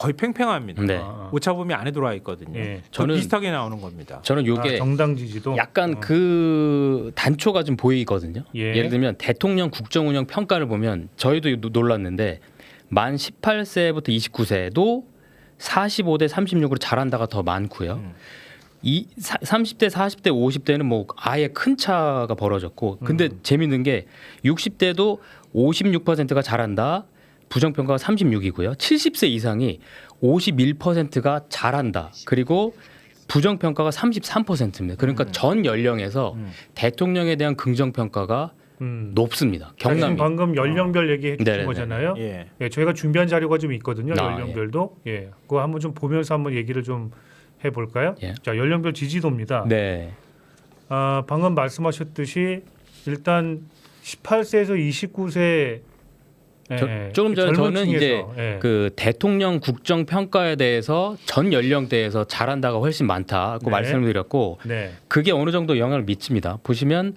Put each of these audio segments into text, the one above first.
거의 팽팽합니다. 네. 오차범위 안에 들어와 있거든요. 예. 저는 비슷하게 나오는 겁니다. 저는 요게 정당 지지도 약간 그 단초가 좀 보이거든요. 예. 예를 들면 대통령 국정운영 평가를 보면 저희도 놀랐는데 만 18세부터 29세도 45대 36으로 잘한다가 더 많고요. 이 30대, 40대, 50대는 뭐 아예 큰 차가 벌어졌고, 근데 재밌는 게 60대도 56%가 잘한다, 부정평가가 36이고요. 70세 이상이 51%가 잘한다, 그리고 부정평가가 33%입니다. 그러니까 전 연령에서 대통령에 대한 긍정평가가 높습니다. 경남이. 방금 연령별 얘기해 주신 네네네. 거잖아요. 예. 예, 저희가 준비한 자료가 좀 있거든요. 아, 연령별도. 예. 그거 한번 좀 보면서 한번 얘기를 좀 해볼까요? 예. 자, 연령별 지지도입니다. 네. 아, 방금 말씀하셨듯이 일단 18세에서 29세 조금 전에 저는 이제 예. 그 대통령 국정 평가에 대해서 전 연령대에서 잘한다가 훨씬 많다고 네. 말씀을 드렸고, 네. 그게 어느 정도 영향을 미칩니다. 보시면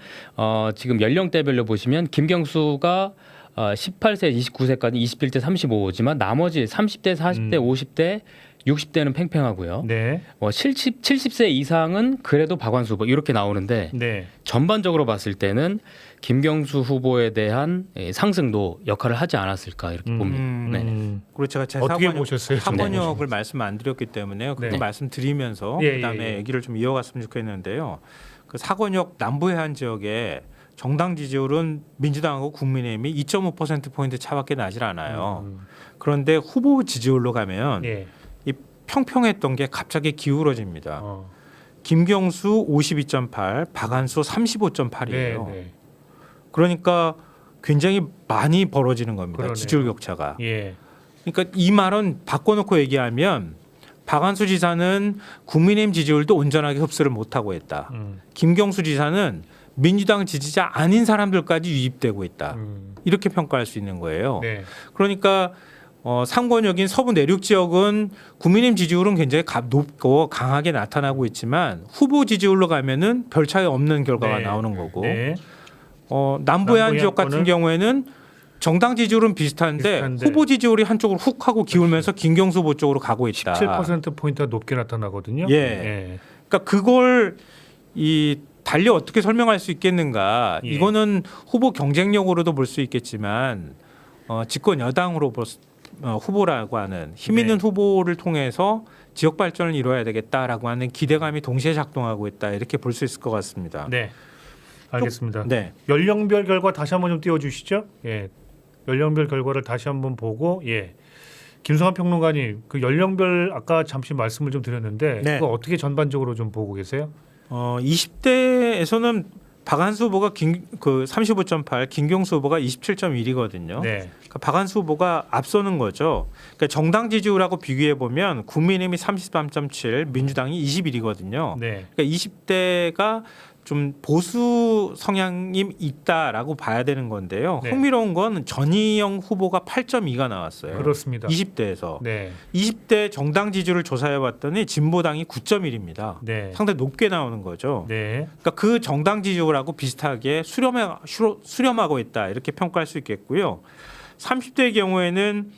지금 연령대별로 보시면 김경수가 18세, 29세까지 21대 35지만 나머지 30대, 40대, 50대, 60대는 팽팽하고요. 네. 70세 이상은 그래도 박완수 후보 이렇게 나오는데, 네. 전반적으로 봤을 때는 김경수 후보에 대한 상승도 역할을 하지 않았을까 이렇게 봅니다. 네. 그리고 제가 제 어떻게 보셨어요? 사건역을 말씀 안 드렸기 때문에요. 그거 네. 말씀드리면서 예, 그다음에 예, 예. 얘기를 좀 이어갔으면 좋겠는데요. 그 사건역 남부 해안 지역에 정당 지지율은 민주당하고 국민의힘이 2.5% 포인트 차밖에 나질 않아요. 그런데 후보 지지율로 가면 예. 이 평평했던 게 갑자기 기울어집니다. 어. 김경수 52.8, 박한수 35.8이에요. 네, 네. 그러니까 굉장히 많이 벌어지는 겁니다. 그러네요. 지지율 격차가. 예. 그러니까 이 말은 바꿔놓고 얘기하면 박한수 지사는 국민의힘 지지율도 온전하게 흡수를 못하고 있다. 김경수 지사는 민주당 지지자 아닌 사람들까지 유입되고 있다. 이렇게 평가할 수 있는 거예요. 네. 그러니까 상권역인 서부 내륙 지역은 국민의힘 지지율은 굉장히 높고 강하게 나타나고 있지만 후보 지지율로 가면은 별 차이 없는 결과가 네. 나오는 거고 네. 남부 해안 지역 같은 남부해안권은 경우에는 정당 지지율은 비슷한데 후보 지지율이 한쪽으로 훅 하고 기울면서 김경수 후보 쪽으로 가고 있다. 17% 포인트가 높게 나타나거든요. 예. 그러니까 그걸 이 달리 어떻게 설명할 수 있겠는가? 예. 이거는 후보 경쟁력으로도 볼 수 있겠지만 집권 여당으로 후보라고 하는 힘 있는 네. 후보를 통해서 지역 발전을 이뤄야 되겠다라고 하는 기대감이 동시에 작동하고 있다 이렇게 볼 수 있을 것 같습니다. 네. 알겠습니다. 네. 연령별 결과 다시 한번 좀 띄워주시죠. 예. 연령별 결과를 다시 한번 보고 김성환 평론가님 그 연령별 아까 잠시 말씀을 좀 드렸는데 네. 그거 어떻게 전반적으로 좀 보고 계세요? 20대에서는 박한수 후보가 그 35.8, 김경수 후보가 27.1이거든요. 네. 그러니까 박한수 후보가 앞서는 거죠. 그러니까 정당 지지율하고 비교해 보면 국민의힘이 33.7, 민주당이 21이거든요. 네. 그러니까 20대가 좀 보수 성향이 있다라고 봐야 되는 건데요. 네. 흥미로운 건 전희영 후보가 8.2가 나왔어요. 그렇습니다. 20대에서. 네. 20대 정당 지지율을 조사해 봤더니 진보당이 9.1입니다. 네. 상당히 높게 나오는 거죠. 네. 그러니까 그 정당 지지율하고 비슷하게 수렴하고 있다 이렇게 평가할 수 있겠고요. 30대의 경우에는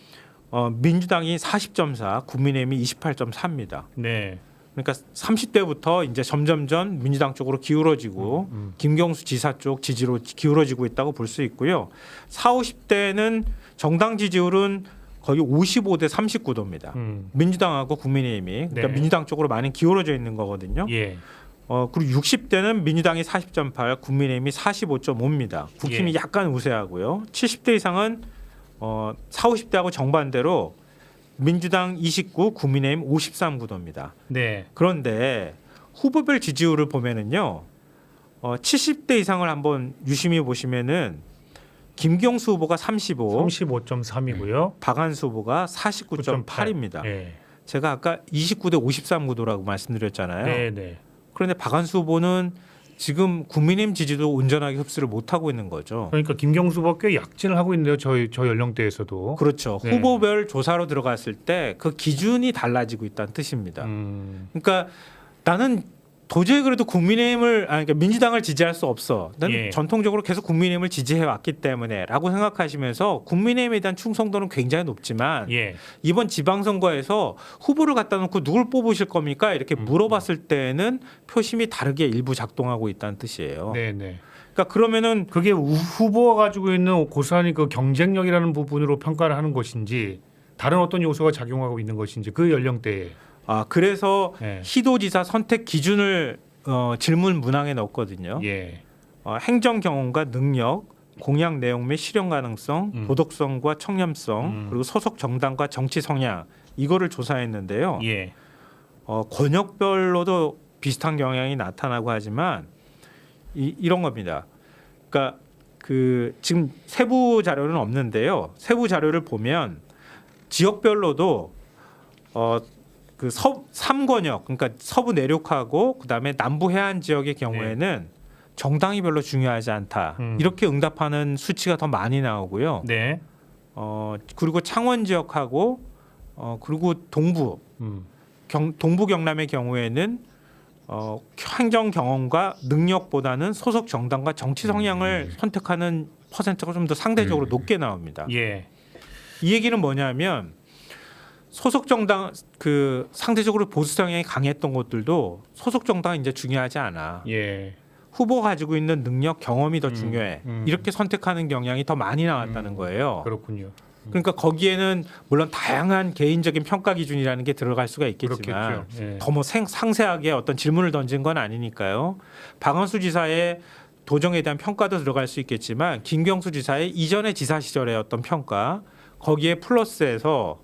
민주당이 40.4, 국민의힘이 28.4입니다. 네. 그러니까 30대부터 이제 점점점 민주당 쪽으로 기울어지고 김경수 지사 쪽 지지로 기울어지고 있다고 볼 수 있고요. 40, 50대는 정당 지지율은 거의 55대 39도입니다. 민주당하고 국민의힘이 그러니까 네. 민주당 쪽으로 많이 기울어져 있는 거거든요. 예. 그리고 60대는 민주당이 40.8, 국민의힘이 45.5입니다. 국힘이 예. 약간 우세하고요. 70대 이상은 40, 50대하고 정반대로 민주당 29, 국민의힘 53구도입니다. 네. 그런데 후보별 지지율을 보면은요, 70대 이상을 한번 유심히 보시면은 김경수 후보가 35, 35.3이고요. 박한수 후보가 49.8입니다. 네. 제가 아까 29대 53구도라고 말씀드렸잖아요. 네, 네. 그런데 박한수 후보는 지금 국민의힘 지지도 온전하게 흡수를 못 하고 있는 거죠. 그러니까 김경수 후보가 꽤 약진을 하고 있네요. 저 연령대에서도. 그렇죠. 네. 후보별 조사로 들어갔을 때 그 기준이 달라지고 있다는 뜻입니다. 그러니까 나는 도저히 그래도 그러니까 민주당을 지지할 수 없어. 나는 예. 전통적으로 계속 국민의힘을 지지해 왔기 때문에라고 생각하시면서 국민의힘에 대한 충성도는 굉장히 높지만 예. 이번 지방선거에서 후보를 갖다 놓고 누굴 뽑으실 겁니까? 이렇게 물어봤을 때는 표심이 다르게 일부 작동하고 있다는 뜻이에요. 네, 네. 그러니까 그러면은 그게 후보가 가지고 있는 고스란히 그 경쟁력이라는 부분으로 평가를 하는 것인지 다른 어떤 요소가 작용하고 있는 것인지 그 연령대에. 그래서 예. 시도지사 선택 기준을 질문 문항에 넣었거든요. 예. 행정 경험과 능력, 공약 내용 및 실현 가능성, 도덕성과 청렴성, 그리고 소속 정당과 정치 성향 이거를 조사했는데요. 예. 권역별로도 비슷한 경향이 나타나고 하지만 이런 겁니다. 그러니까 그 지금 세부 자료는 없는데요. 세부 자료를 보면 지역별로도 그 3권역 그러니까 서부 내륙하고 그다음에 남부 해안 지역의 경우에는 정당이 별로 중요하지 않다. 이렇게 응답하는 수치가 더 많이 나오고요. 네. 그리고 창원 지역하고 그리고 동부 동부 경남의 경우에는 행정 경험과 능력보다는 소속 정당과 정치 성향을 선택하는 퍼센트가 좀 더 상대적으로 높게 나옵니다. 예. 이 얘기는 뭐냐면 소속 정당 그 상대적으로 보수 성향이 강했던 곳들도 소속 정당은 이제 중요하지 않아. 예. 후보가 가지고 있는 능력, 경험이 더 중요해. 이렇게 선택하는 경향이 더 많이 나왔다는 거예요. 그렇군요. 그러니까 거기에는 물론 다양한 개인적인 평가 기준이라는 게 들어갈 수가 있겠지만 그렇겠죠. 예. 더 뭐 상세하게 어떤 질문을 던진 건 아니니까요. 박원수 지사의 도정에 대한 평가도 들어갈 수 있겠지만 김경수 지사의 이전의 지사 시절의 어떤 평가 거기에 플러스해서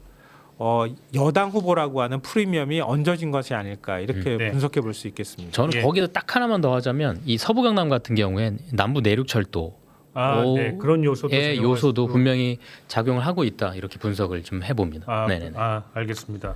여당 후보라고 하는 프리미엄이 얹어진 것이 아닐까 이렇게 네. 분석해 볼 수 있겠습니다. 저는 예. 거기서 딱 하나만 더 하자면 이 서부 경남 같은 경우엔 남부 내륙철도 네. 그런 요소도 의 생각할 요소도 수- 분명히 작용을 하고 있다 이렇게 분석을 좀 해봅니다. 네네네. 알겠습니다.